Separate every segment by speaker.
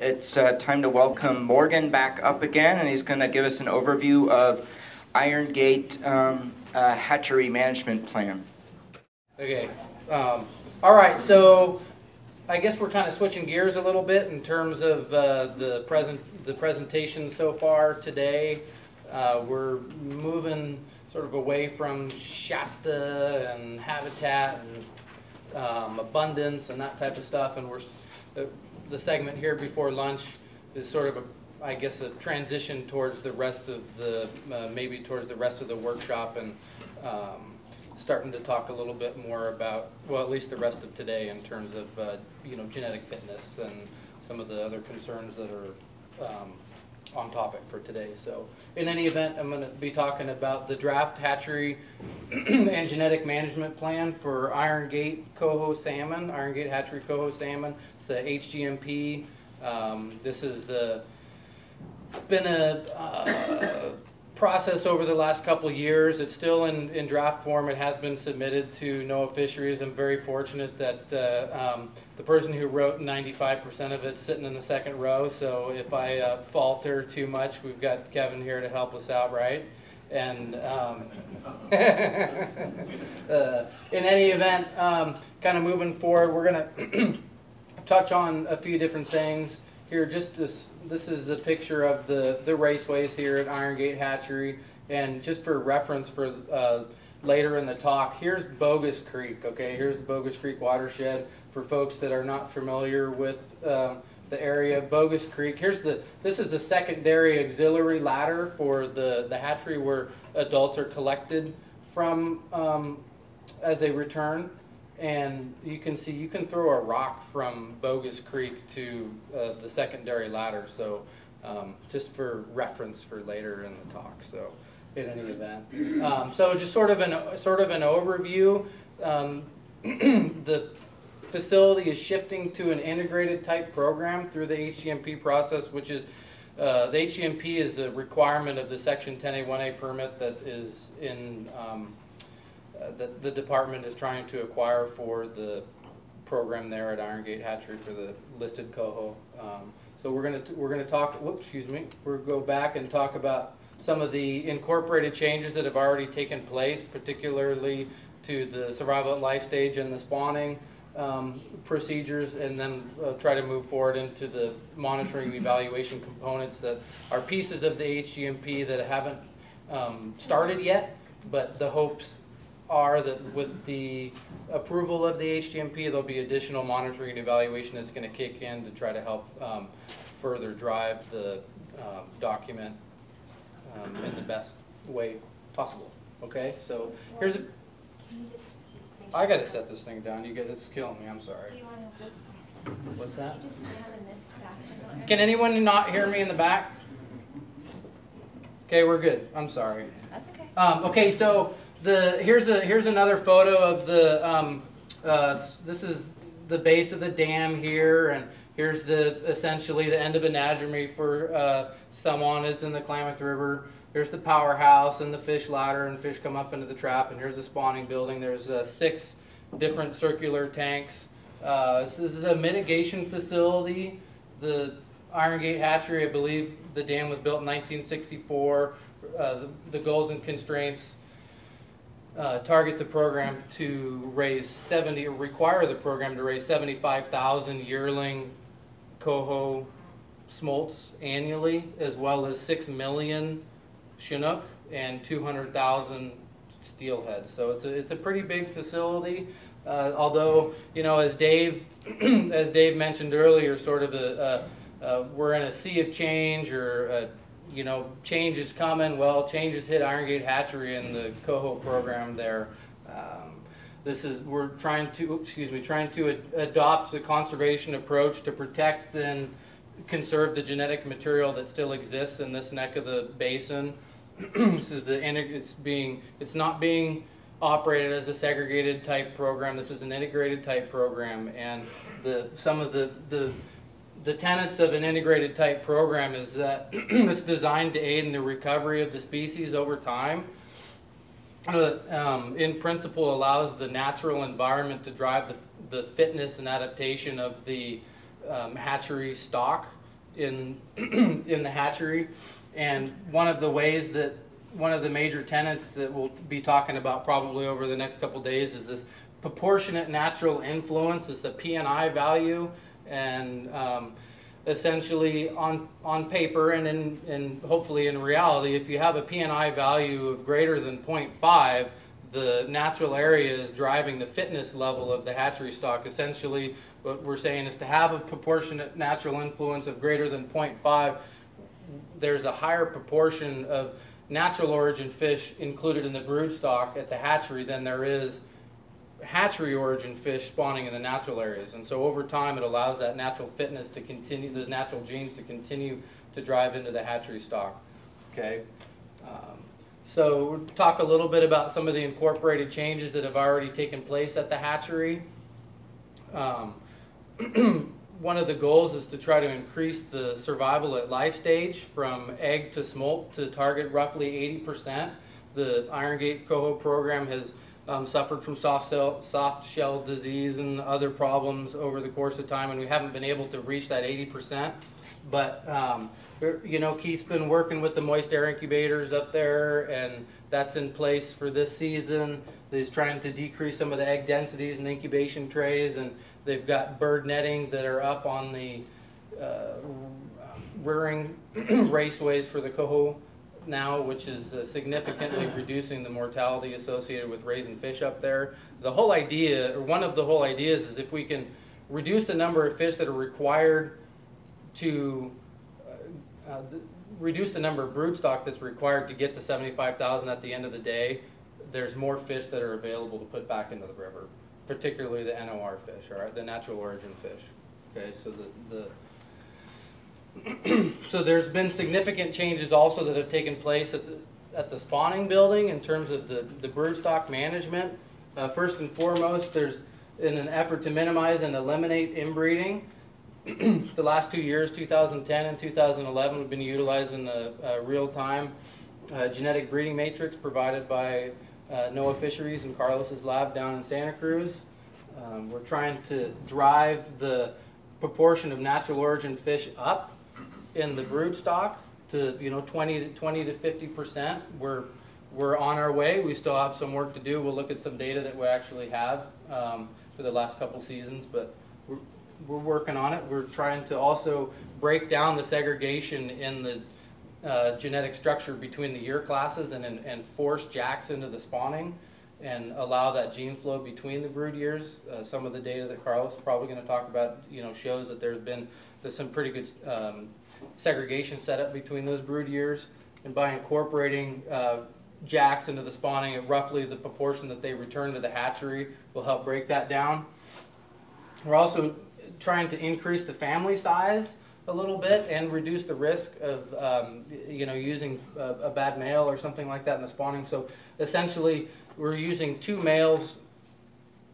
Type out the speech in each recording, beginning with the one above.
Speaker 1: It's time to welcome Morgan back up again, and he's going to give us an overview of Iron Gate Hatchery Management Plan.
Speaker 2: Okay. All right. So I guess we're kind of switching gears a little bit in terms of the presentation so far today. We're moving sort of away from Shasta and habitat and abundance and that type of stuff, and the segment here before lunch is sort of I guess a transition towards the rest of the maybe towards the rest of the workshop, and starting to talk a little bit more about, well, at least the rest of today in terms of genetic fitness and some of the other concerns that are on topic for today. So in any event, I'm going to be talking about the draft hatchery and genetic management plan for Iron Gate Coho Salmon, Iron Gate Hatchery Coho Salmon. It's a HGMP. This has been a process over the last couple of years. It's still in draft form. It has been submitted to NOAA Fisheries. I'm very fortunate that the person who wrote 95% of it's sitting in the second row. So if I falter too much, we've got Kevin here to help us out, right? And in any event, kind of moving forward, we're going to touch on a few different things. Here, just this is the picture of the raceways here at Iron Gate Hatchery, and just for reference for later in the talk, here's Bogus Creek. Okay, here's the Bogus Creek watershed for folks that are not familiar with the area. Bogus Creek. This is the secondary auxiliary ladder for the hatchery where adults are collected from as they return. And you can see you can throw a rock from Bogus Creek to the secondary ladder. So just for reference for later in the talk. So in any event, so just sort of an overview. The facility is shifting to an integrated type program through the HEMP process, which is the HEMP is the requirement of the Section 10A1A permit that is in. That the department is trying to acquire for the program there at Iron Gate Hatchery for the listed coho. So we're gonna talk. Whoops, excuse me. We'll go back and talk about some of the incorporated changes that have already taken place, particularly to the survival at life stage and the spawning procedures, and then try to move forward into the monitoring and evaluation components that are pieces of the HGMP that haven't started yet, but the hopes are that with the approval of the HGMP, there'll be additional monitoring and evaluation that's going to kick in to try to help further drive the document in the best way possible. Okay, so here's a. I got to set this thing down. It's killing me. I'm sorry.
Speaker 3: Do you want this?
Speaker 2: What's that?
Speaker 3: You just stand in this back.
Speaker 2: Can anyone not hear me in the back? Okay, we're good. I'm sorry.
Speaker 3: That's okay.
Speaker 2: Okay, so. Here's another photo of the this is the base of the dam here, and here's essentially the end of anadromedy for salmon. It's in the Klamath River. Here's the powerhouse and the fish ladder, and fish come up into the trap, and here's the spawning building. There's 6 different circular tanks. This is a mitigation facility. The Iron Gate Hatchery, I believe the dam was built in 1964. The goals and constraints target the program to require the program to raise 75,000 yearling coho smolts annually, as well as 6 million Chinook and 200,000 steelhead. So it's a pretty big facility. Although, as Dave mentioned earlier, sort of we're in a sea of change, or change is coming. Well, change has hit Iron Gate Hatchery and the coho program there. We're trying to adopt the conservation approach to protect and conserve the genetic material that still exists in this neck of the basin. It's not being operated as a segregated type program. This is an integrated type program, and some of the tenets of an integrated type program is that it's designed to aid in the recovery of the species over time. In principle, allows the natural environment to drive the fitness and adaptation of the hatchery stock. in in the hatchery. And one of the major tenets that we'll be talking about probably over the next couple days is this proportionate natural influence. It's the P&I value, and essentially on paper and hopefully in reality, if you have a P&I value of greater than 0.5, the natural area is driving the fitness level of the hatchery stock. Essentially, what we're saying is to have a proportionate natural influence of greater than 0.5, there's a higher proportion of natural origin fish included in the brood stock at the hatchery than there is hatchery origin fish spawning in the natural areas. And so over time it allows that natural fitness to continue, those natural genes to continue to drive into the hatchery stock. Okay. So we'll talk a little bit about some of the incorporated changes that have already taken place at the hatchery. One of the goals is to try to increase the survival at life stage from egg to smolt to target roughly 80%. The Iron Gate Coho program has suffered from soft shell disease and other problems over the course of time, and we haven't been able to reach that 80%. But you know, Keith's been working with the moist air incubators up there, and that's in place for this season. He's trying to decrease some of the egg densities in incubation trays, and they've got bird netting that are up on the rearing raceways for the coho now, which is significantly reducing the mortality associated with raising fish up there. The whole idea, or one of the whole ideas, is if we can reduce the number of fish that are required to reduce the number of brood stock that's required to get to 75,000 at the end of the day, there's more fish that are available to put back into the river, particularly the NOR fish, all right, the natural origin fish. Okay, so so there's been significant changes also that have taken place at the spawning building in terms of the brood stock management. First and foremost, there's in an effort to minimize and eliminate inbreeding. The last 2 years, 2010 and 2011, we've been utilizing a real-time genetic breeding matrix provided by NOAA Fisheries and Carlos's lab down in Santa Cruz. We're trying to drive the proportion of natural origin fish up in the brood stock to 20 to 50%. We're on our way. We still have some work to do. We'll look at some data that we actually have for the last couple seasons, but we're working on it. We're trying to also break down the segregation in the genetic structure between the year classes and force jacks into the spawning and allow that gene flow between the brood years. Some of the data that Carlos is probably going to talk about, shows that there's some pretty good segregation set up between those brood years. And by incorporating jacks into the spawning at roughly the proportion that they return to the hatchery will help break that down. We're also trying to increase the family size a little bit and reduce the risk of using a bad male or something like that in the spawning. So essentially we're using 2 males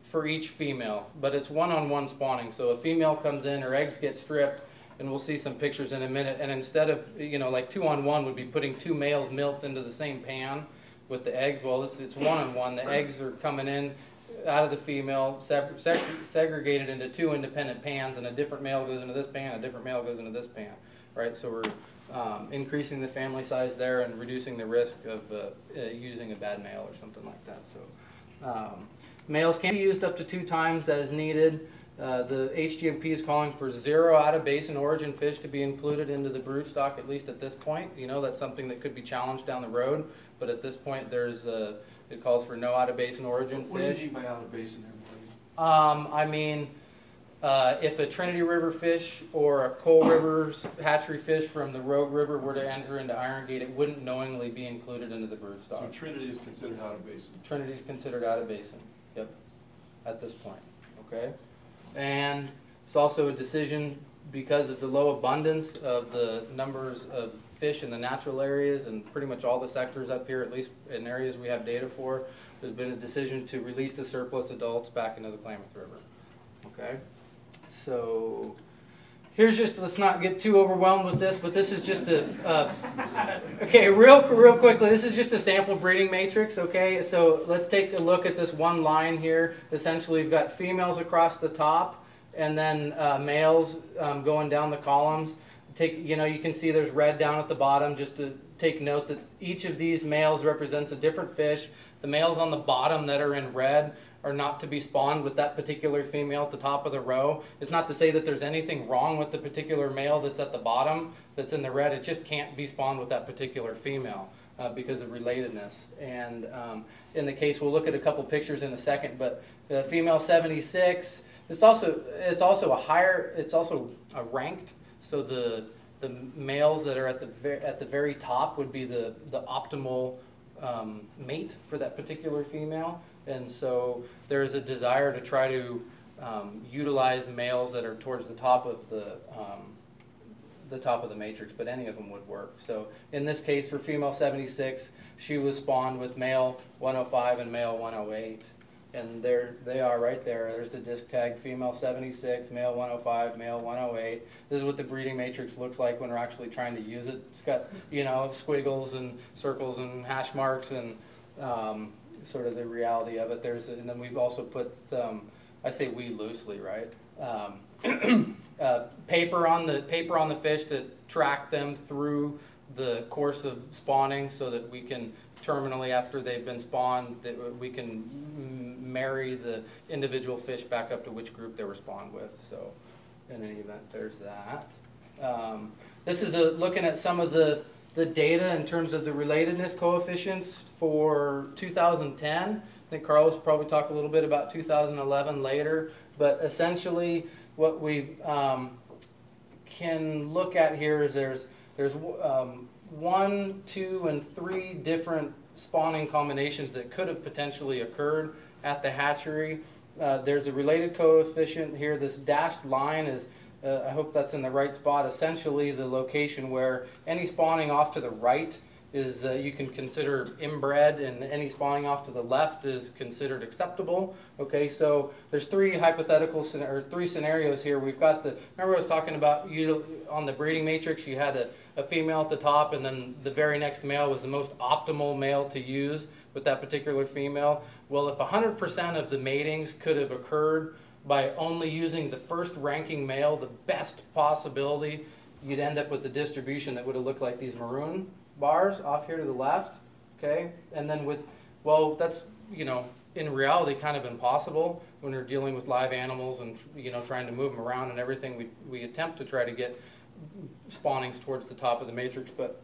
Speaker 2: for each female, but it's one-on-one spawning. So a female comes in, her eggs get stripped, and we'll see some pictures in a minute, and instead of like 2-on-1 would be putting 2 males milked into the same pan with the eggs. Well, it's one-on-one. The eggs are coming in out of the female, segregated into 2 independent pans, and a different male goes into this pan, a different male goes into this pan, right? So we're increasing the family size there and reducing the risk of using a bad male or something like that. So males can be used up to 2 times as needed. The HGMP is calling for 0 out-of-basin origin fish to be included into the brood stock, at least at this point. That's something that could be challenged down the road, but at this point it calls for no out-of-basin origin fish.
Speaker 4: What do you mean by out-of-basin there,
Speaker 2: I mean, if a Trinity River fish or a Coal River's hatchery fish from the Rogue River were to enter into Iron Gate, it wouldn't knowingly be included into the brood stock.
Speaker 4: So Trinity is considered out-of-basin?
Speaker 2: Trinity is considered out-of-basin, yep, at this point, okay? And it's also a decision because of the low abundance of the numbers of fish in the natural areas and pretty much all the sectors up here, at least in areas we have data for, there's been a decision to release the surplus adults back into the Klamath River. Okay, so here's just, let's not get too overwhelmed with this, but this is just okay, real quickly, this is just a sample breeding matrix, okay? So let's take a look at this one line here. Essentially, we've got females across the top and then males going down the columns. you can see there's red down at the bottom, just to take note that each of these males represents a different fish. The males on the bottom that are in red are not to be spawned with that particular female at the top of the row. It's not to say that there's anything wrong with the particular male that's at the bottom that's in the red. It just can't be spawned with that particular female because of relatedness. And in the case, we'll look at a couple pictures in a second, but the female 76, it's also a ranked. So the males that are at the very top would be the optimal mate for that particular female. And so there's a desire to try to utilize males that are towards the top of the matrix, but any of them would work. So in this case, for female 76, she was spawned with male 105 and male 108. And there they are right there. There's the disc tag, female 76, male 105, male 108. This is what the breeding matrix looks like when we're actually trying to use it. It's got, squiggles and circles and hash marks and sort of the reality of it. And then we've also put, I say we loosely, right? Paper on the fish that track them through the course of spawning, so that we can terminally, after they've been spawned, that we can marry the individual fish back up to which group they were spawned with. So in any event, there's that. This is looking at some of the data in terms of the relatedness coefficients for 2010. I think Carlos will probably talk a little bit about 2011 later, but essentially what we can look at here is there's 1, 2, and 3 different spawning combinations that could have potentially occurred at the hatchery. There's a related coefficient here. This dashed line is, I hope that's in the right spot, essentially the location where any spawning off to the right is you can consider inbred, and any spawning off to the left is considered acceptable. Okay, so there's 3 hypothetical or 3 scenarios here. We've got remember I was talking about on the breeding matrix, you had a female at the top, and then the very next male was the most optimal male to use with that particular female. Well, if 100% of the matings could have occurred by only using the first ranking male, the best possibility, you'd end up with the distribution that would have looked like these maroon bars off here to the left. Okay, and then that's in reality kind of impossible when we're dealing with live animals and trying to move them around and everything. We attempt to try to get spawnings towards the top of the matrix, but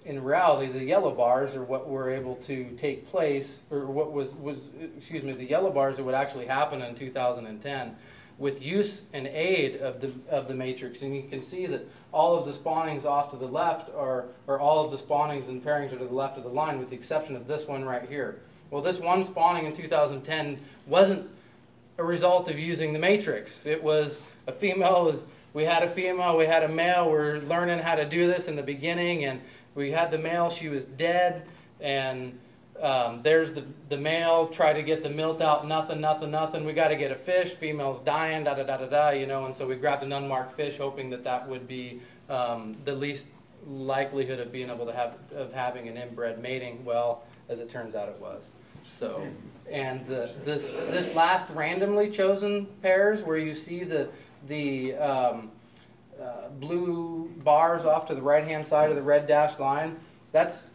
Speaker 2: in reality, the yellow bars are what were able to take place, or what the yellow bars are what actually happened in 2010 with use and aid of the matrix. And you can see that all of the spawnings off to the left or all of the spawnings and pairings are to the left of the line, with the exception of this one right here. Well, this one spawning in 2010 wasn't a result of using the matrix. It was a female. We had a female, we had a male. We're learning how to do this in the beginning, and we had the male. She was dead, and there's the male. Try to get the milt out. Nothing. We got to get a fish. Female's dying. Da da da da da. And so we grabbed an unmarked fish, hoping that would be the least likelihood of being able to having an inbred mating. Well, as it turns out, it was. So, and this last randomly chosen pairs, where you see the blue bars off to the right-hand side of the red dashed line, that's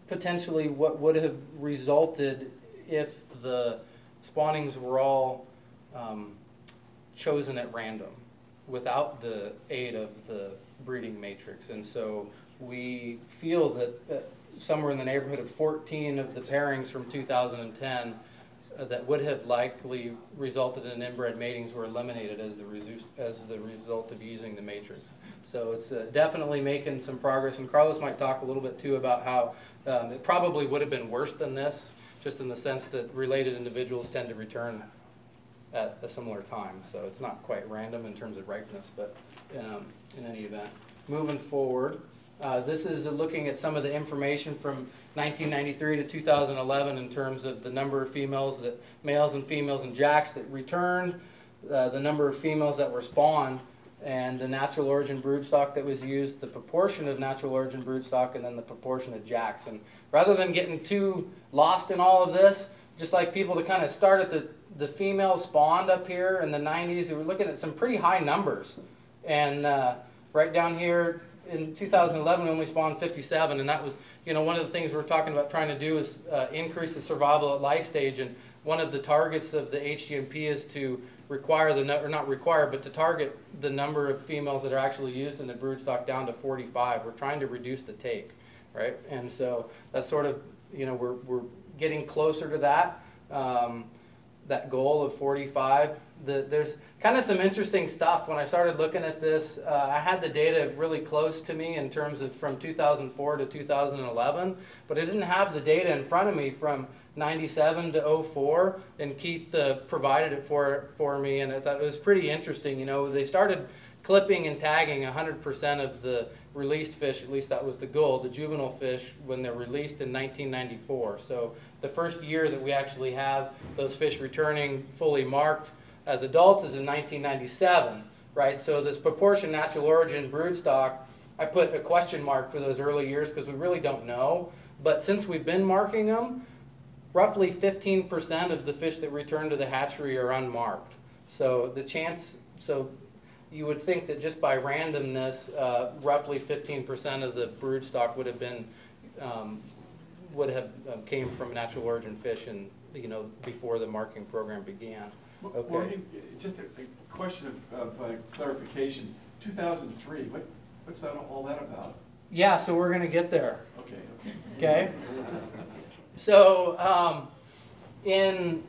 Speaker 2: potentially what would have resulted if the spawnings were all chosen at random without the aid of the breeding matrix. And so we feel that somewhere in the neighborhood of 14 of the pairings from 2010 that would have likely resulted in inbred matings were eliminated as the result of using the matrix. So it's definitely making some progress, and Carlos might talk a little bit too about how it probably would have been worse than this, just in the sense that related individuals tend to return at a similar time. So it's not quite random in terms of ripeness, but in any event. Moving forward, this is looking at some of the information from 1993 to 2011 in terms of the number of males and females and jacks that returned, the number of females that were spawned, and the natural origin broodstock that was used, the proportion of natural origin broodstock, and then the proportion of jacks. And rather than getting too lost in all of this, just like people to kind of start at the females spawned up here in the 90s, we were looking at some pretty high numbers. And right down here in 2011, we only spawned 57, and that was, you know, one of the things we're talking about trying to do is increase the survival at life stage. And one of the targets of the HGMP is to require or not require, but to target the number of females that are actually used in the broodstock down to 45. We're trying to reduce the take, right? And so that's sort of, you know, we're getting closer to that. That goal of 45. There's kind of some interesting stuff. When I started looking at this, I had the data really close to me in terms of from 2004 to 2011, but I didn't have the data in front of me from 97 to 04, and Keith provided it for me, and I thought it was pretty interesting. You know, they started clipping and tagging 100% of the released fish, at least that was the goal, the juvenile fish, when they're released in 1994. So the first year that we actually have those fish returning fully marked as adults is in 1997, right? So this proportion natural origin broodstock, I put a question mark for those early years because we really don't know. But since we've been marking them, roughly 15% of the fish that return to the hatchery are unmarked. So the chance, so you would think that just by randomness, roughly 15% of the broodstock would have been, came from natural origin fish, and you know, before the marking program began. Okay.
Speaker 4: Morgan, just a question of clarification. 2003. What's all that about?
Speaker 2: Yeah, so we're going to get there.
Speaker 4: Okay.
Speaker 2: Okay. So, in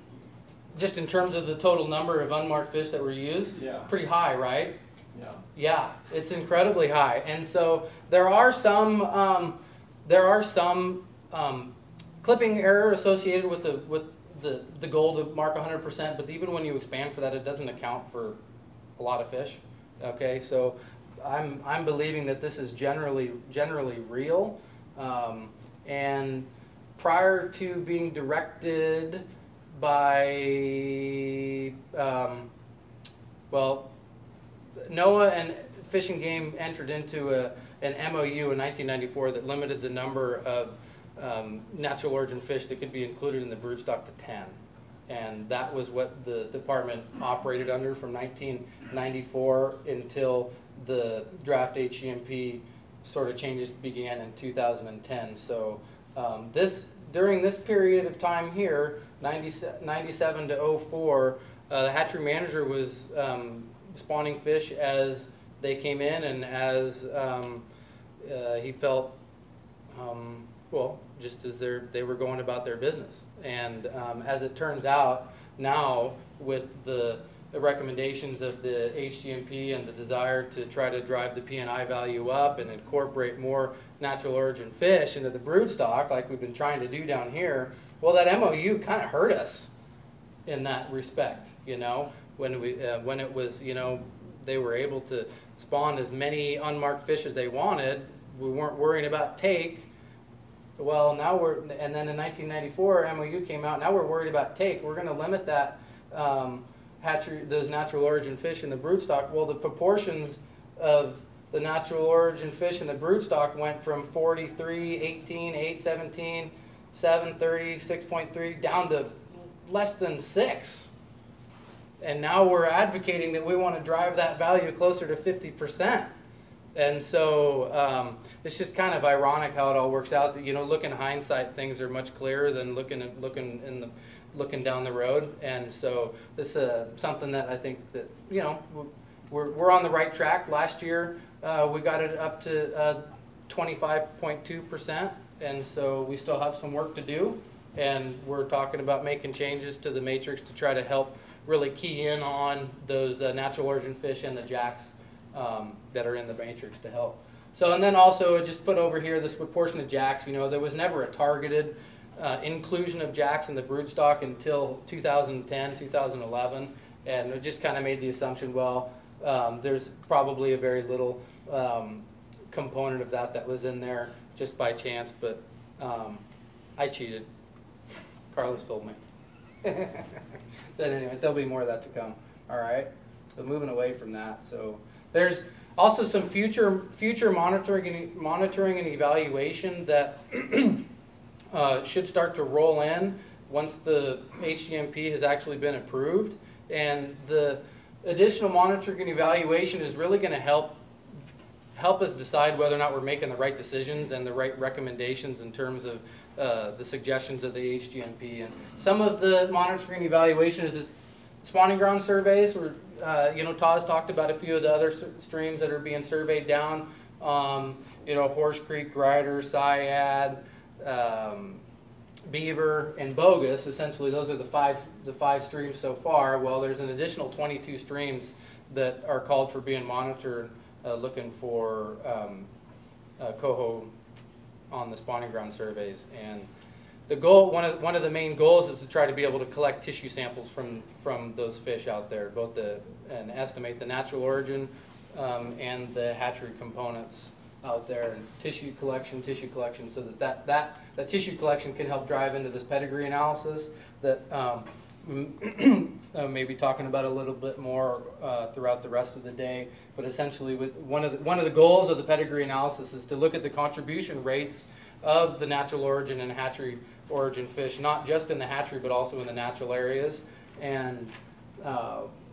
Speaker 2: terms of the total number of unmarked fish that were used,
Speaker 4: yeah,
Speaker 2: pretty high, right?
Speaker 4: Yeah.
Speaker 2: Yeah, it's incredibly high, and so there are some clipping error associated with the goal to mark 100%. But even when you expand for that, it doesn't account for a lot of fish. Okay, so I'm believing that this is generally real, and prior to being directed by, well, NOAA and Fish and Game entered into an MOU in 1994 that limited the number of natural origin fish that could be included in the broodstock to 10. And that was what the department operated under from 1994 until the draft HEMP sort of changes began in 2010. So during this period of time here, 97 to 04, the hatchery manager was spawning fish as they came in, and as he felt, well, just as they were going about their business. And as it turns out, now with the recommendations of the HGMP and the desire to try to drive the P&I value up and incorporate more natural origin fish into the broodstock, like we've been trying to do down here, well, that MOU kind of hurt us in that respect, you know, when it was, you know, they were able to spawn as many unmarked fish as they wanted. We weren't worrying about take. Well, now and then in 1994, MOU came out. Now we're worried about take. We're going to limit that those natural origin fish in the broodstock. Well, the proportions of the natural origin fish in the broodstock went from 43, 18, 8, 17, 7, 30, 6.3 down to less than 6. And now we're advocating that we want to drive that value closer to 50%. And so it's just kind of ironic how it all works out. That, you know, look in hindsight, things are much clearer than looking down the road. And so this is something that I think that, you know, we're on the right track. Last year we got it up to 25.2%, and so we still have some work to do. And we're talking about making changes to the matrix to try to help really key in on those natural origin fish and the jacks that are in the matrix to help. So, and then also just put over here this proportion of jacks. You know, there was never a targeted inclusion of jacks in the broodstock until 2010, 2011, and it just kind of made the assumption, well, there's probably a very little component of that was in there just by chance, but I cheated. Carlos told me. So anyway, there'll be more of that to come. All right. So moving away from that. So there's also some future monitoring and evaluation that should start to roll in once the HGMP has actually been approved. And the additional monitoring and evaluation is really going to help us decide whether or not we're making the right decisions and the right recommendations in terms of the suggestions of the HGMP. And some of the monitoring and evaluation is spawning ground surveys. Where Todd's talked about a few of the other streams that are being surveyed down. Horse Creek, Grider, Syad, Beaver, and Bogus. Essentially, those are the five streams so far. Well, there's an additional 22 streams that are called for being monitored, looking for coho on the spawning ground surveys. And the goal, one of the main goals, is to try to be able to collect tissue samples from those fish out there, both and estimate the natural origin and the hatchery components out there, and tissue collection, so that tissue collection can help drive into this pedigree analysis that maybe talking about a little bit more throughout the rest of the day. But essentially, one of the goals of the pedigree analysis is to look at the contribution rates of the natural origin and hatchery origin fish, not just in the hatchery but also in the natural areas. And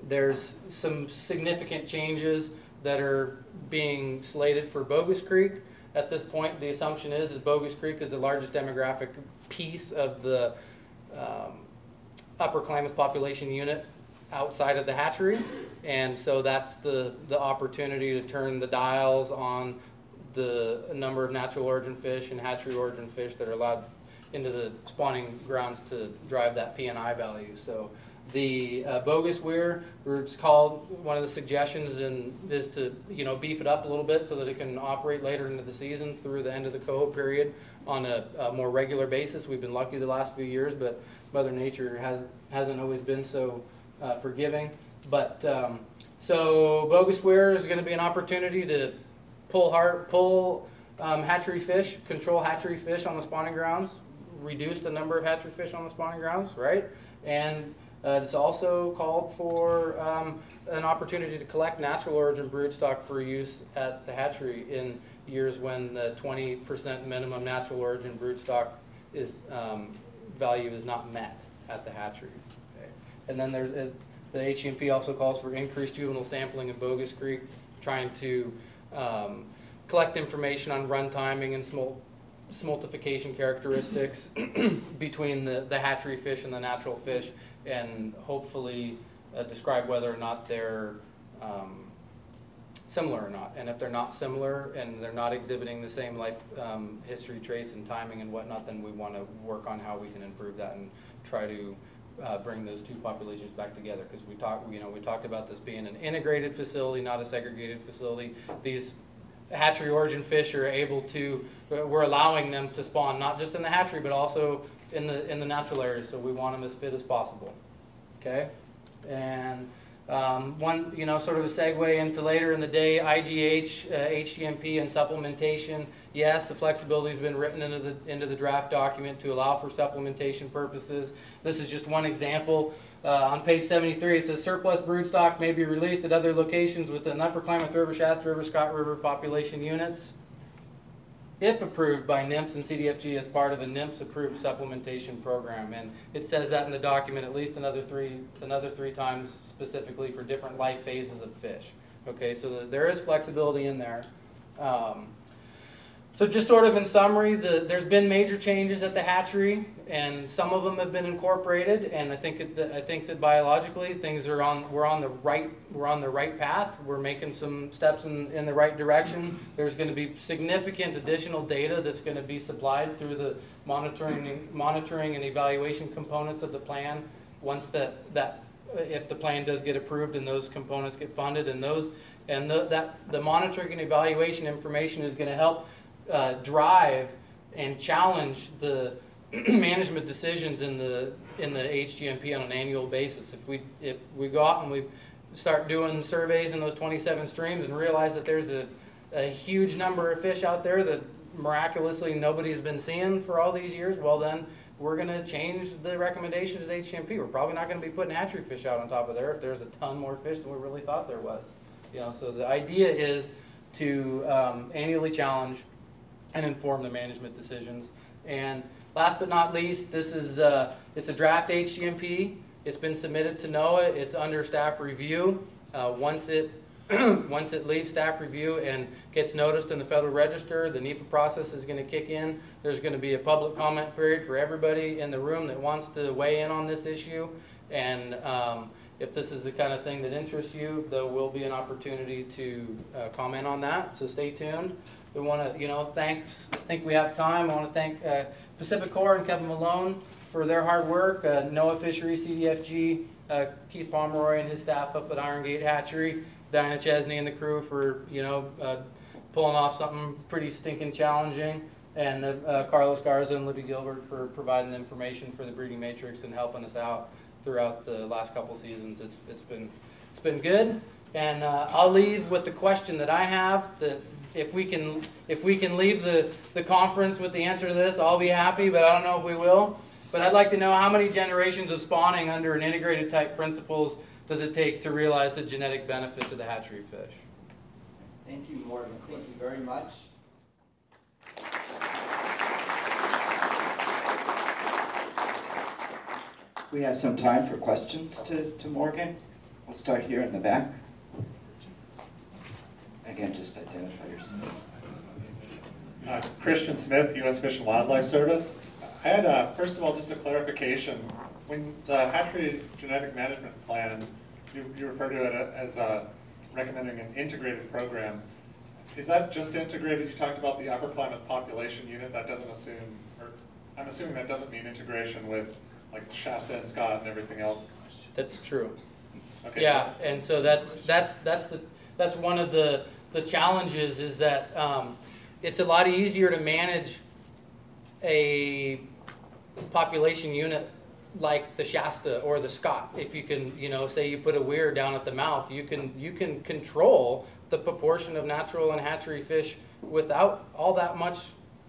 Speaker 2: there's some significant changes that are being slated for Bogus Creek. At this point, the assumption is Bogus Creek is the largest demographic piece of the upper Klamath population unit outside of the hatchery, and so that's the opportunity to turn the dials on the number of natural origin fish and hatchery origin fish that are allowed into the spawning grounds to drive that P&I value. So the Bogus weir, it's called, one of the suggestions is to beef it up a little bit so that it can operate later into the season through the end of the coho period on a more regular basis. We've been lucky the last few years, but Mother Nature hasn't always been so forgiving. But so Bogus weir is going to be an opportunity to pull hatchery fish, control hatchery fish on the spawning grounds, reduce the number of hatchery fish on the spawning grounds, right? And it's also called for an opportunity to collect natural origin broodstock for use at the hatchery in years when the 20% minimum natural origin broodstock value is not met at the hatchery. Okay? And then the HEMP also calls for increased juvenile sampling in Bogus Creek, trying to collect information on run timing and smoltification characteristics between the hatchery fish and the natural fish, and hopefully describe whether or not they're similar or not. And if they're not similar and they're not exhibiting the same life history traits and timing and whatnot, then we want to work on how we can improve that and try to bring those two populations back together. Because we talked about this being an integrated facility, not a segregated facility. These hatchery origin fish are able to, we're allowing them to spawn not just in the hatchery but also in the natural areas, so we want them as fit as possible. Okay, and one sort of a segue into later in the day, IGH, HGMP, and supplementation. Yes, the flexibility has been written into the draft document to allow for supplementation purposes. This is just one example. On page 73, it says surplus broodstock may be released at other locations within Upper Klamath River, Shasta River, Scott River population units, if approved by NIMS and CDFG as part of a NIMS-approved supplementation program. And it says that in the document at least another three times specifically for different life phases of fish. Okay, so there is flexibility in there. So just sort of in summary, there's been major changes at the hatchery, and some of them have been incorporated. And I think that biologically things we're on the right path. We're making some steps in the right direction. There's going to be significant additional data that's going to be supplied through the monitoring and evaluation components of the plan. Once if the plan does get approved and those components get funded, and the monitoring and evaluation information is going to help drive and challenge the management decisions in the HGMP on an annual basis. If we go out and we start doing surveys in those 27 streams and realize that there's a huge number of fish out there that miraculously nobody's been seeing for all these years, well then we're going to change the recommendations of HGMP. We're probably not going to be putting hatchery fish out on top of there if there's a ton more fish than we really thought there was. So the idea is to annually challenge and inform the management decisions. And last but not least, this is it's a draft HGMP. It's been submitted to NOAA. It's under staff review. Once it once it leaves staff review and gets noticed in the Federal Register, the NEPA process is going to kick in. There's going to be a public comment period for everybody in the room that wants to weigh in on this issue. And if this is the kind of thing that interests you, there will be an opportunity to comment on that. So stay tuned. We want to, thanks. I think we have time. I want to thank Pacific Corps and Kevin Malone for their hard work. NOAA Fisheries, CDFG, Keith Pomeroy and his staff up at Iron Gate Hatchery. Diana Chesney and the crew for, pulling off something pretty stinking challenging. And Carlos Garza and Libby Gilbert for providing the information for the breeding matrix and helping us out throughout the last couple seasons. It's been good. And I'll leave with the question that I have, that if we can leave the conference with the answer to this, I'll be happy, but I don't know if we will. But I'd like to know how many generations of spawning under an integrated type principles does it take to realize the genetic benefit to the hatchery fish?
Speaker 1: Thank you, Morgan. Thank you very much. We have some time for questions to Morgan. We'll start here in the back. Again, just identify yourself.
Speaker 5: Christian Smith, U.S. Fish and Wildlife Service. I had, first of all, just a clarification. When the hatchery genetic management plan, you refer to it as recommending an integrated program. Is that just integrated? You talked about the upper climate population unit. That doesn't assume, or I'm assuming that doesn't mean integration with like Shasta and Scott and everything else.
Speaker 2: That's true.
Speaker 5: Okay.
Speaker 2: Yeah, and so that's one of the challenges is that it's a lot easier to manage a population unit like the Shasta or the Scott. If you can, say you put a weir down at the mouth, you can control the proportion of natural and hatchery fish without all that much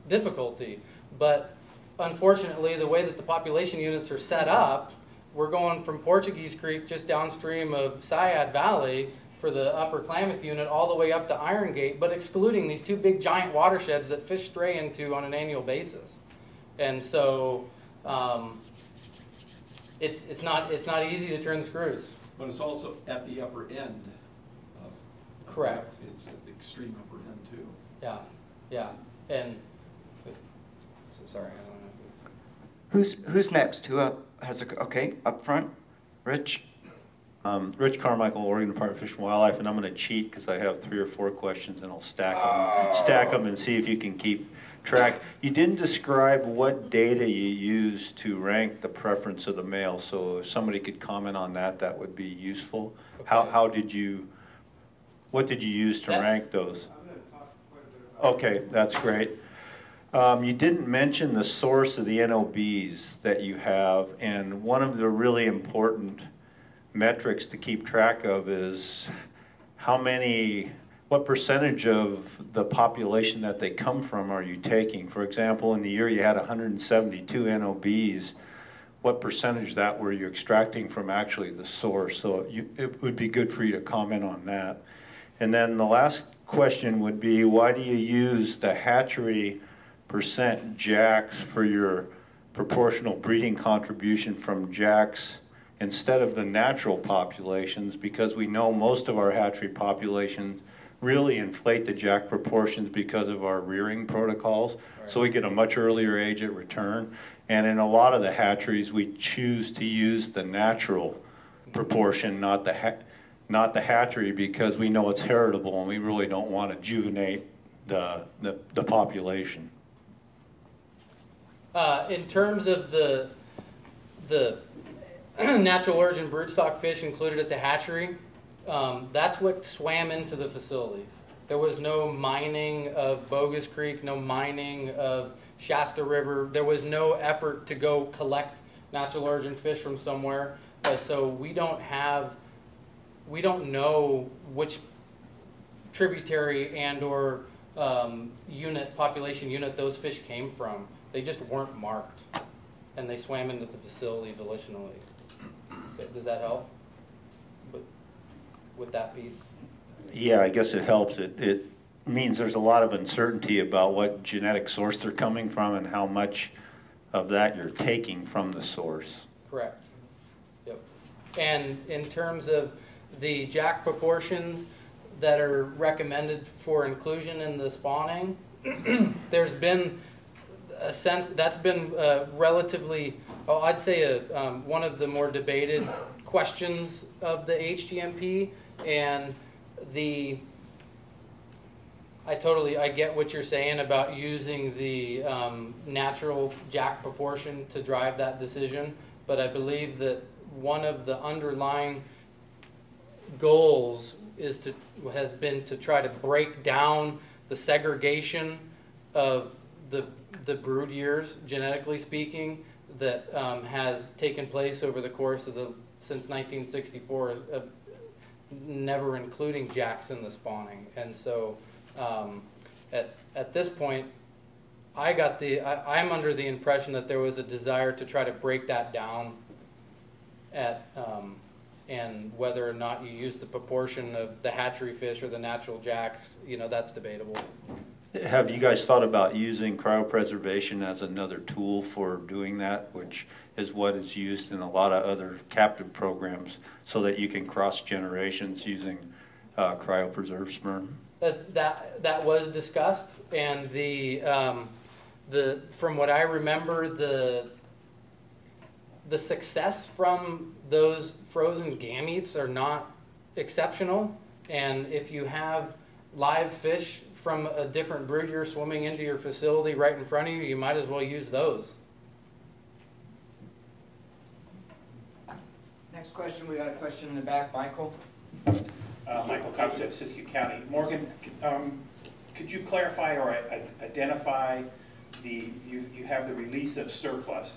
Speaker 2: difficulty. But unfortunately, the way that the population units are set up, we're going from Portuguese Creek just downstream of Syad Valley for the upper Klamath unit all the way up to Iron Gate, but excluding these two big giant watersheds that fish stray into on an annual basis. And so it's not easy to turn the screws.
Speaker 4: But it's also at the upper end of.
Speaker 2: Correct.
Speaker 4: It's at the extreme upper end too.
Speaker 2: Yeah, and so sorry, I don't know.
Speaker 1: Who's next? Who has okay, up front? Rich?
Speaker 6: Rich Carmichael, Oregon Department of Fish and Wildlife, and I'm going to cheat because I have 3 or 4 questions and I'll stack them and see if you can keep track. You didn't describe what data you use to rank the preference of the male, so if somebody could comment on that, that would be useful. Okay. What did you use to rank those?
Speaker 5: I'm going to talk quite a bit about
Speaker 6: Okay, that's great. You didn't mention the source of the NOBs that you have, and one of the really important metrics to keep track of is what percentage of the population that they come from are you taking? For example, in the year you had 172 NOBs, what percentage of that were you extracting from actually the source? So it would be good for you to comment on that. And then the last question would be, why do you use the hatchery percent jacks for your proportional breeding contribution from jacks instead of the natural populations? Because we know most of our hatchery populations really inflate the jack proportions because of our rearing protocols. Right. So we get a much earlier age at return. And in a lot of the hatcheries, we choose to use the natural proportion, not the hatchery, because we know it's heritable and we really don't want to juvenate the population.
Speaker 2: In terms of the natural origin broodstock fish included at the hatchery, that's what swam into the facility. There was no mining of Bogus Creek, no mining of Shasta River. There was no effort to go collect natural origin fish from somewhere. So we don't know which tributary and or population unit those fish came from. They just weren't marked, and they swam into the facility volitionally. Does that help with that piece?
Speaker 6: Yeah, I guess it helps. It means there's a lot of uncertainty about what genetic source they're coming from and how much of that you're taking from the source.
Speaker 2: Correct. Yep. And in terms of the jack proportions that are recommended for inclusion in the spawning, there's been a sense that's been relatively, well, I'd say one of the more debated questions of the HGMP, and I get what you're saying about using the natural jack proportion to drive that decision, but I believe that one of the underlying goals has been to try to break down the segregation of the brood years, genetically speaking, that has taken place over the course of since 1964, of never including jacks in the spawning. And so at this point, I'm under the impression that there was a desire to try to break that down and whether or not you use the proportion of the hatchery fish or the natural jacks, that's debatable.
Speaker 6: Have you guys thought about using cryopreservation as another tool for doing that, which is what is used in a lot of other captive programs, so that you can cross generations using cryopreserved sperm?
Speaker 2: That was discussed, and from what I remember, the success from those frozen gametes are not exceptional, and if you have live fish from a different brood year swimming into your facility right in front of you, you might as well use those.
Speaker 1: Next question, we got a question in the back, Michael.
Speaker 7: Michael Cox at Siskiyou County. Morgan, could you clarify or identify you have the release of surplus.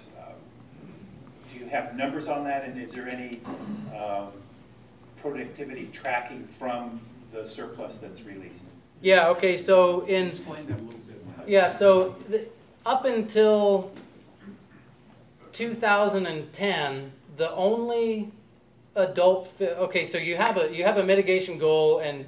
Speaker 7: Do you have numbers on that, and is there any productivity tracking from the surplus that's released?
Speaker 2: Yeah, okay, so
Speaker 4: Explain that a little bit.
Speaker 2: yeah, so up until 2010, the only adult okay, so you have a mitigation goal, and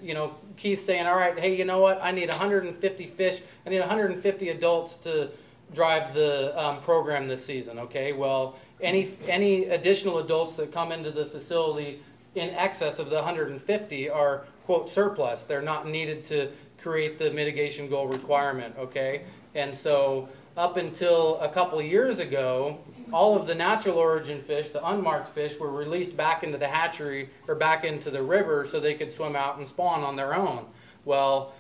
Speaker 2: Keith's saying, all right, hey, you know what? I need 150 fish. I need 150 adults to drive the program this season. Okay, well, any additional adults that come into the facility in excess of the 150 are, quote, surplus. They're not needed to create the mitigation goal requirement. Okay, and so up until a couple of years ago, all of the natural origin fish, the unmarked fish, were released back into the hatchery or back into the river so they could swim out and spawn on their own. Well,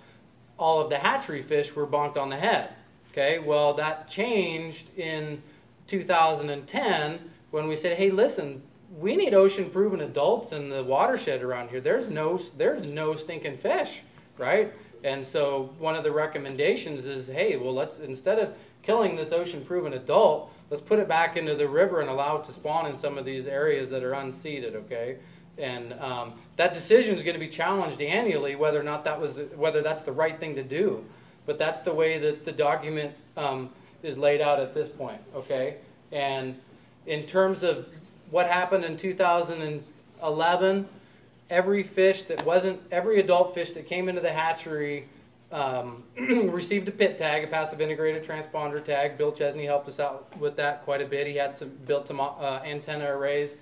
Speaker 2: all of the hatchery fish were bonked on the head. Okay, well, that changed in 2010 when we said, hey, listen, we need ocean-proven adults in the watershed around here. There's no stinking fish, right? And so one of the recommendations is, hey, well, let's, instead of killing this ocean-proven adult, let's put it back into the river and allow it to spawn in some of these areas that are unseeded, okay? And that decision is going to be challenged annually, whether or not whether that's the right thing to do. But that's the way that the document is laid out at this point, okay? And in terms of what happened in 2011, every adult fish that came into the hatchery received a PIT tag, a passive integrated transponder tag. Bill Chesney helped us out with that quite a bit. He had built some antenna arrays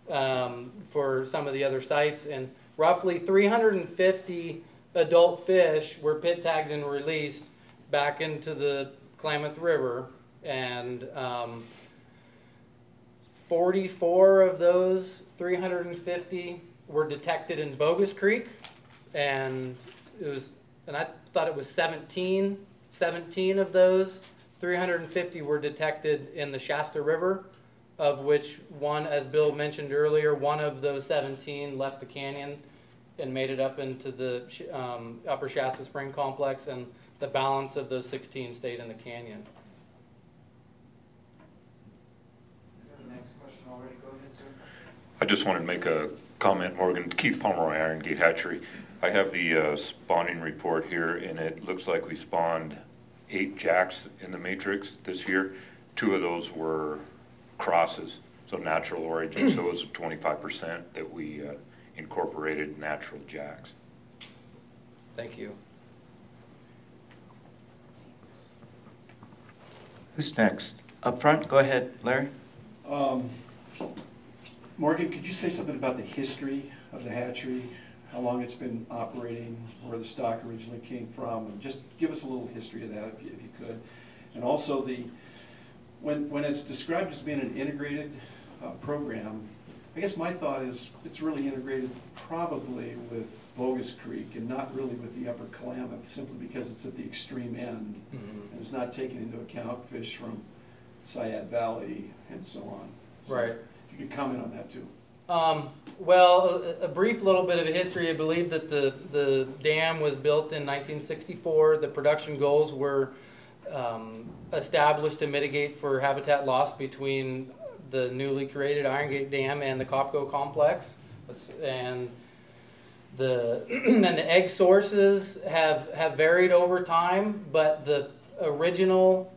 Speaker 2: for some of the other sites, and roughly 350 adult fish were PIT tagged and released back into the Klamath River, and 44 of those 350 were detected in Bogus Creek, and I thought it was 17 of those 350 were detected in the Shasta River, of which one, as Bill mentioned earlier, one of those 17 left the canyon and made it up into the Upper Shasta Spring Complex, and the balance of those 16 stayed in the canyon.
Speaker 1: Next question already. Go ahead, sir.
Speaker 8: I just wanted to make a comment, Morgan. Keith Pomeroy, Iron Gate Hatchery. I have the spawning report here, and it looks like we spawned 8 jacks in the matrix this year. 2 of those were crosses, so natural origin, so it was 25% that we incorporated natural jacks.
Speaker 2: Thank you.
Speaker 1: Who's next? Up front, go ahead, Larry.
Speaker 4: Morgan, could you say something about the history of the hatchery? How long it's been operating, where the stock originally came from, and just give us a little history of that if you could. And also when it's described as being an integrated program, I guess my thought is it's really integrated probably with Bogus Creek and not really with the Upper Klamath, simply because it's at the extreme end, and it's not taking into account fish from Syad Valley and so on. So
Speaker 2: Right.
Speaker 4: you could comment on that too.
Speaker 2: Well, a brief little bit of a history. I believe that the dam was built in 1964. The production goals were established to mitigate for habitat loss between the newly created Iron Gate Dam and the Copco complex. And and the egg sources have varied over time, but the original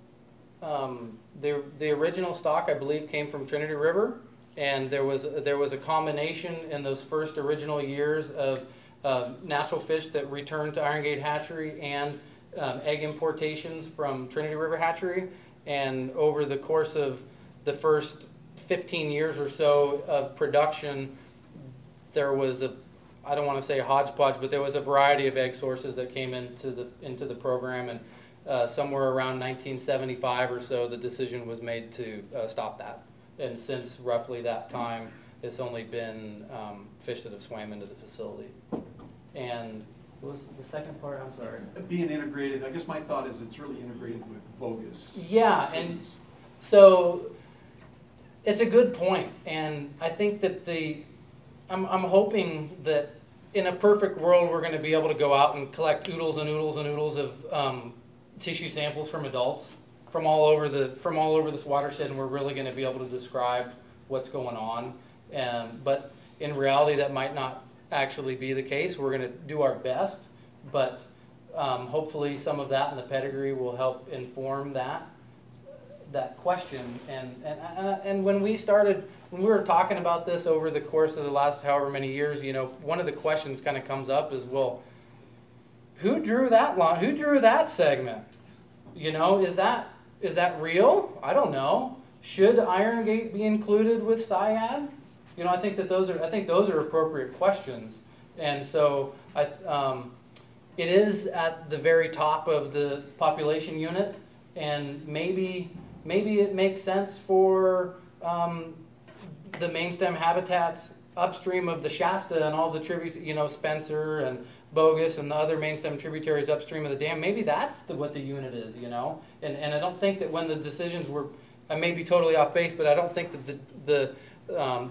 Speaker 2: the original stock, I believe, came from Trinity River, and there was a combination in those first original years of natural fish that returned to Iron Gate Hatchery and egg importations from Trinity River Hatchery. And over the course of the first 15 years or so of production, there was I don't want to say hodgepodge, but there was a variety of egg sources that came into the program, and somewhere around 1975 or so, the decision was made to stop that. And since roughly that time, it's only been fish that have swam into the facility. And what was the second part? I'm sorry.
Speaker 4: Being integrated, I guess my thought is it's really integrated with Bogus.
Speaker 2: Yeah, and so it's a good point, and I think that I'm hoping that in a perfect world we're going to be able to go out and collect oodles and oodles and oodles of tissue samples from adults from all over this watershed, and we're really going to be able to describe what's going on. But in reality, that might not actually be the case. We're going to do our best, but hopefully some of that in the pedigree will help inform that question. And when we were talking about this over the course of the last however many years, you know, one of the questions kind of comes up is, well, who drew that line? Who drew that segment? You know, is that real? I don't know. Should Iron Gate be included with Syad? You know, I think those are appropriate questions. And so it is at the very top of the population unit, and maybe it makes sense for the main stem habitats upstream of the Shasta and all the tributaries, you know, Spencer and Bogus and the other main stem tributaries upstream of the dam. Maybe that's what the unit is, you know. And I don't think that when the decisions were, I may be totally off base, but I don't think that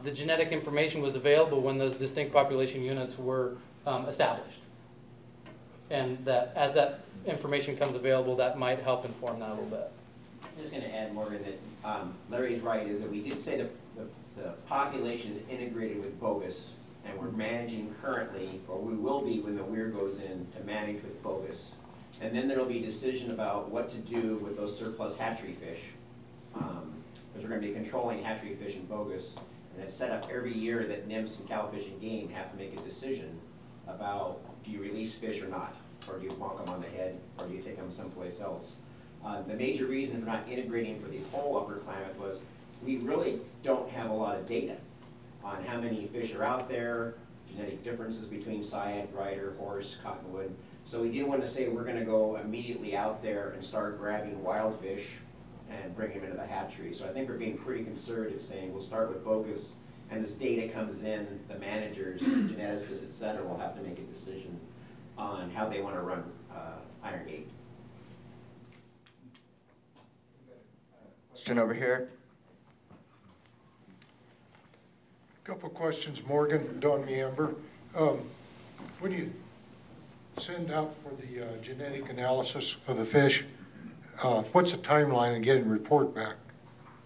Speaker 2: the genetic information was available when those distinct population units were established. And that as that information comes available, that might help inform that a little bit.
Speaker 9: I'm just going to add, Morgan, that Larry's right, is that we did say that the population is integrated with Bogus, and we're managing currently, or we will be when the weir goes in, to manage with Bogus. And then there'll be a decision about what to do with those surplus hatchery fish, because we're going to be controlling hatchery fish in Bogus. And it's set up every year that nymphs and cowfish and game have to make a decision about, do you release fish or not? Or do you bonk them on the head, or do you take them someplace else? The major reason for not integrating for the whole Upper Klamath was we really don't have a lot of data on how many fish are out there, genetic differences between Syad, Grider, Horse, Cottonwood. So we didn't want to say we're going to go immediately out there and start grabbing wild fish and bring them into the hatchery. So I think we're being pretty conservative, saying we'll start with Bogus, and as data comes in, the managers, geneticists, et cetera, will have to make a decision on how they want to run Iron Gate.
Speaker 1: Question over here.
Speaker 10: Couple questions, Morgan, Don Meamber. When you send out for the genetic analysis of the fish, what's the timeline in getting a report back?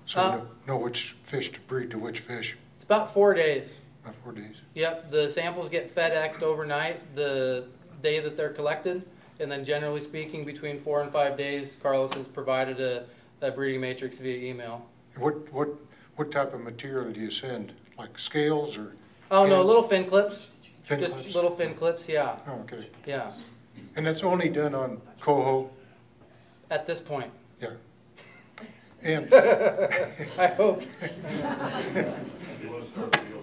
Speaker 10: So we know which fish to breed to which fish?
Speaker 2: It's about 4 days.
Speaker 10: About 4 days.
Speaker 2: Yep, the samples get FedExed overnight the day that they're collected, and then generally speaking, between 4 and 5 days, Carlos has provided a breeding matrix via email.
Speaker 10: What type of material do you send? Like scales or?
Speaker 2: Oh no, little fin clips.
Speaker 10: Fin
Speaker 2: Just
Speaker 10: clips?
Speaker 2: little fin clips, yeah.
Speaker 10: Oh, okay.
Speaker 2: Yeah.
Speaker 10: And that's only done on Coho?
Speaker 2: At this point.
Speaker 10: Yeah. And
Speaker 2: I hope.
Speaker 4: You want to start with the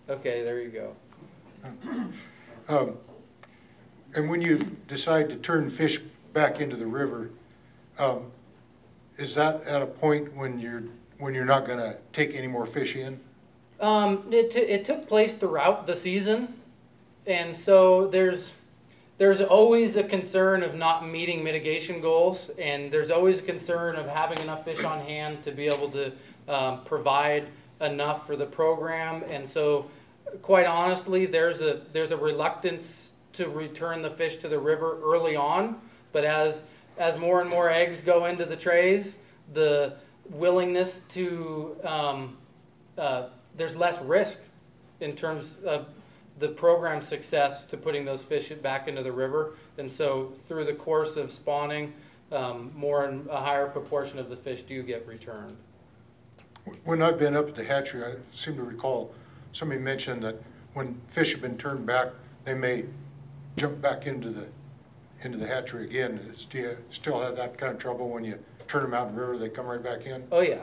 Speaker 2: Okay, there you go.
Speaker 10: And when you decide to turn fish back into the river, is that at a point when you're not going to take any more fish in?
Speaker 2: It took place throughout the season, and so there's always a concern of not meeting mitigation goals, and there's always a concern of having enough fish on hand to be able to provide enough for the program. And so, quite honestly, there's a reluctance to return the fish to the river early on, but as more and more eggs go into the trays, the willingness to there's less risk in terms of the program success to putting those fish back into the river. And so through the course of spawning, more and a higher proportion of the fish do get returned.
Speaker 10: When I've been up at the hatchery, I seem to recall somebody mentioned that when fish have been turned back, they may jump back into the hatchery again. Do you still have that kind of trouble when you turn them out in the river, they come right back in?
Speaker 2: Oh yeah.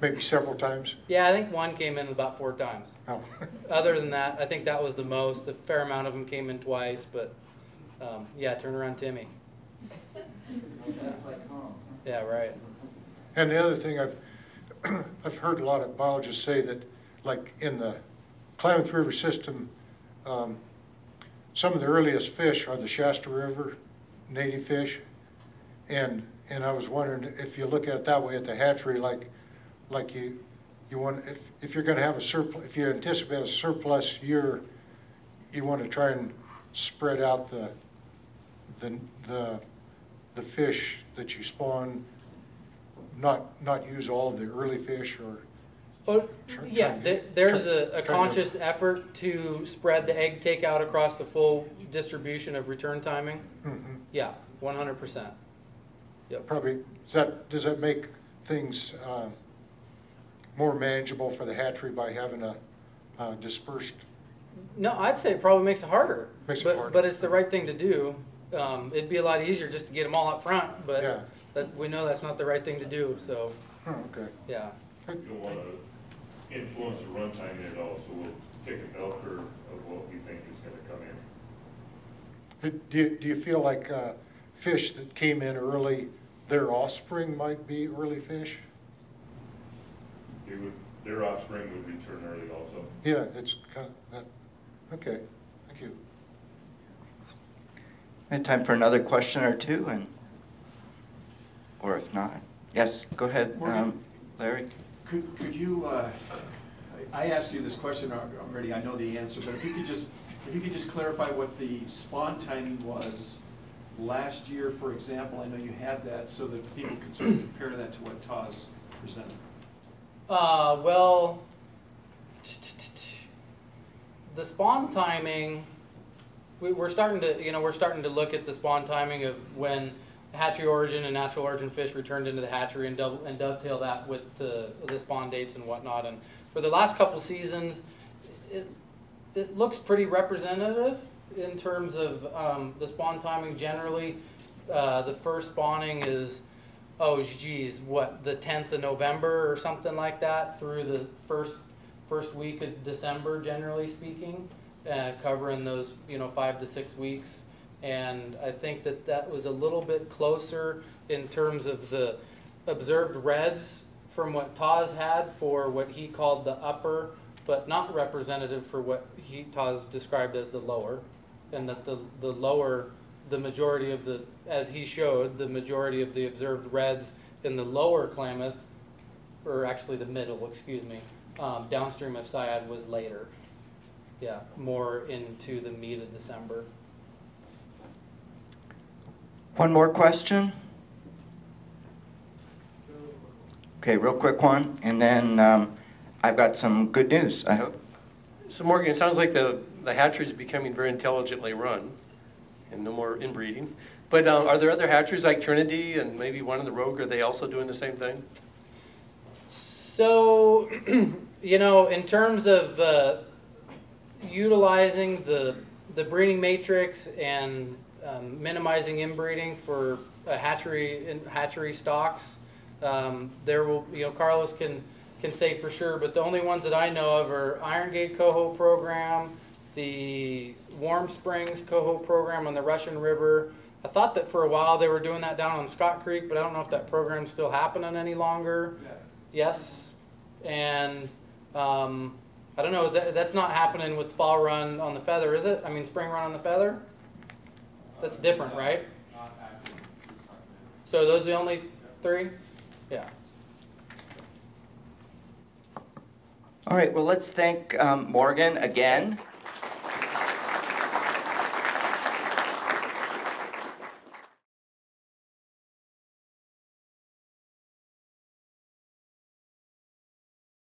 Speaker 10: Maybe several times?
Speaker 2: Yeah, I think one came in about 4 times.
Speaker 10: Oh.
Speaker 2: Other than that, I think that was the most. A fair amount of them came in twice, but yeah, turn around Timmy. Yeah, right.
Speaker 10: And the other thing I've heard a lot of biologists say that, like in the Klamath River system, some of the earliest fish are the Shasta River native fish, and I was wondering if you look at it that way at the hatchery, like you want, if you're going to have a surplus, if you anticipate a surplus year, you want to try and spread out the fish that you spawn, not use all of the early fish, or
Speaker 2: Well, yeah, there's a conscious effort to spread the egg takeout across the full distribution of return timing.
Speaker 10: Mm-hmm.
Speaker 2: Yeah, 100%. Yep.
Speaker 10: Probably, does that make things more manageable for the hatchery by having a dispersed?
Speaker 2: No, I'd say it probably makes it harder.
Speaker 10: Makes it harder.
Speaker 2: But it's the right thing to do. It'd be a lot easier just to get them all up front, but
Speaker 10: Yeah.
Speaker 2: we know that's not the right thing to do, so,
Speaker 10: Oh, okay.
Speaker 2: yeah.
Speaker 8: You don't want to influence the runtime at all, so we'll take a bell curve of what we think is going to come in.
Speaker 10: Do you feel like fish that came in early, their offspring might be early fish?
Speaker 8: Their offspring would return early also.
Speaker 10: Yeah, it's kind of that. Okay, thank you.
Speaker 1: And time for another question or two, or if not, yes, go ahead, Larry.
Speaker 4: Could you, I asked you this question already, I know the answer, but if you could just clarify what the spawn timing was last year, for example. I know you had that, so that people could sort of compare that to what Taz presented.
Speaker 2: Well, the spawn timing, we're starting to look at the spawn timing of when hatchery origin and natural origin fish returned into the hatchery and dovetail that with the spawn dates and whatnot. And for the last couple seasons, it looks pretty representative in terms of the spawn timing generally. The first spawning is, oh geez, what, the 10th of November or something like that, through the first week of December, generally speaking, covering those 5 to 6 weeks. And I think that was a little bit closer in terms of the observed reds from what Taz had for what he called the upper, but not representative for what Taz described as the lower, and that the lower, the majority of the, as he showed, the majority of the observed reds in the lower Klamath, or actually the middle, excuse me, downstream of Syad was later. Yeah, more into the meat of December.
Speaker 1: One more question? Okay, real quick one, and then I've got some good news, I hope.
Speaker 11: So Morgan, it sounds like the hatchery is becoming very intelligently run and no more inbreeding. But are there other hatcheries like Trinity and maybe one in the Rogue? Are they also doing the same thing?
Speaker 2: So, in terms of utilizing the breeding matrix and minimizing inbreeding for hatchery stocks, there will, Carlos can can say for sure, but the only ones that I know of are Iron Gate Coho program, the Warm Springs Coho program on the Russian River. I thought that for a while they were doing that down on Scott Creek, but I don't know if that program's still happening any longer. Yes. And I don't know, that's not happening with fall run on the feather, is it? I mean, spring run on the feather? That's different, right? So those are the only three? Yeah.
Speaker 1: All right, well, let's thank Morgan again.